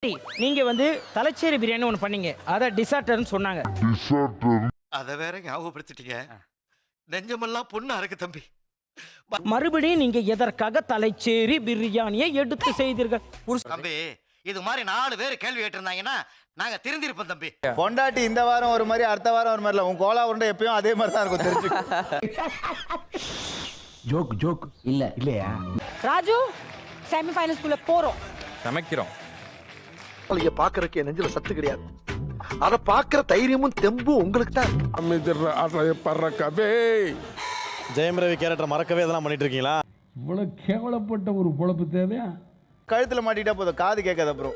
நீங்க வந்து தலைச்சேரி பிரியாணி ஒன்று பண்ணீங்க, அதை டிசார்டர்னு சொன்னாங்க. அதை வேற ஞாபகப்படுத்திட்டீங்க. நெஞ்சமெல்லாம் பொண்ணா இருக்கு தம்பி. மறுபடியும் நீங்க எதற்காக தலைச்சேரி பிரியாணியை எடுத்து செய்தீர்கள்? தம்பி இது மாதிரி 4 பேர் கேள்வி கேட்டிருந்தாங்கன்னா நாங்க திருந்திருப்போம் தம்பி. பொண்டாட்டி இந்த வாரம் ஒரு மாதிரி அடுத்த வாரம் ஒரு மாதிரி இல்ல. உன் கோலா உருண்டை எப்பயும் அதே மாதிரி தான் இருக்கும் தெரிஞ்சு. ஜோக் இல்லையா? ராஜு செமி ஃபைனல்ஸ்குள்ள போறோம். சமைக்கிறோம். நீங்க பாக்குறதுக்கு என் நெஞ்சில சத்து கிடையாது. அத பாக்குற தைரியமும் தெம்பும் உங்களுக்கு தான். ஜெயம் ரவி கேரக்டர் மறக்கவே இதெல்லாம் பண்ணிட்டு இருக்கீங்களா? இவ்வளவு கேவலப்பட்ட ஒரு பொழப்பு தேவையா? கழுத்துல மாட்டிட்டா போதும், காது கேட்காது. அப்புறம்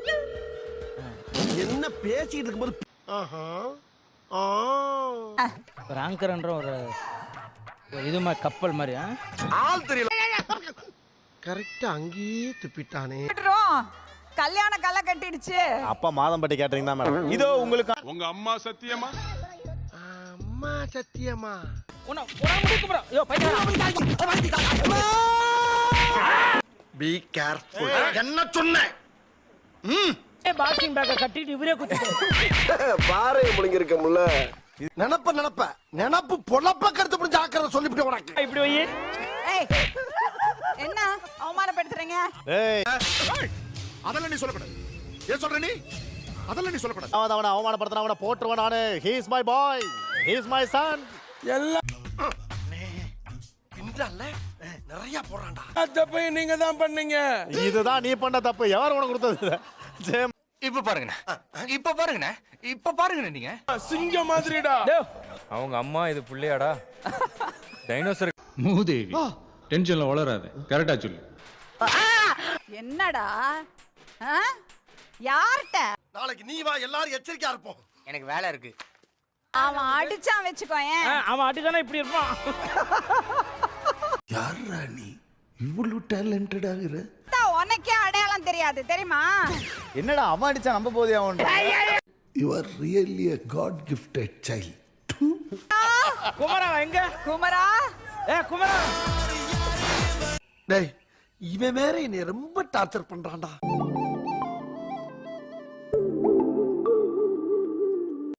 என்ன பேசிட்டு இருக்கும்போது ராங்கர்ன்ற ஒரு இதுமா கப்பல் மாதிரி. ஆள் தெரியல. கரெக்டா அங்கேயே துப்பிட்டானே. கல்யாண கலை கட்டிடுச்சு. அப்பா மாதம்பட்டி கேட்டரிங் தான் மேடம். இதோ உங்களுக்கு உங்க அம்மா சத்தியமா? அம்மா சத்தியமா? Be careful. என்ன சொன்னேன்? பாக்ஸிங் பேக்க கட்டிட்டு இவரே குத்திட்டாரு. பாறை முழுங்கி இருக்கமுல்ல. நினப்பு பொழப்ப கருத்து புரிஞ்சு ஆக்கறத சொல்லிவிட்டு உனக்கு. இப்படி வை. ஏய் என்ன அவமானப்படுத்துறீங்க? ஏய் அதெல்லாம் நீ சொல்லக்கூடாது. ஏன் சொல்ற நீ? அதெல்லாம் நீ சொல்லக்கூடாது. அவன அவமானப்படுத்துறா, அவன போட்டுருவான் நானு. he is my boy, he is my son. எல்லாம் இன்றல்ல நிறைய போறான்டா. தப்பை நீங்க தான் பண்ணீங்க. இதுதான் நீ பண்ண தப்பு. யார் உனக்கு கொடுத்தது? ஜெயம் இப்ப பாருங்கண்ணே, இப்ப பாருங்கண்ணே, இப்ப பாருங்கண்ணே. நீங்க சிங்க மாதிரிடா. அவங்க அம்மா இது புள்ளையாடா? டைனோசர் மூதேவி டென்ஷன்ல வளராத. கரெக்டா சொல்லு. என்னடா யார்கிட்ட? நாளைக்கு நீ வா, எல்லாரும் எச்சரிக்கையா இருப்போம். எனக்கு வேலை இருக்கு. அவன் அடிச்சான் வச்சுக்கோயேன். அவன் அடிதானே இப்படி இருப்பான். யாரா நீ இவ்வளவு டேலண்டட் ஆகுற? உனக்கே அடையாளம் தெரியாது தெரியுமா? என்னடா அவன் அடிச்சா நம்ப போதே அவன். You are really a God gifted child. குமரா எங்க? குமரா குமரா. டேய் இவன் வேற என்னை ரொம்ப டார்ச்சர் பண்றான்டா.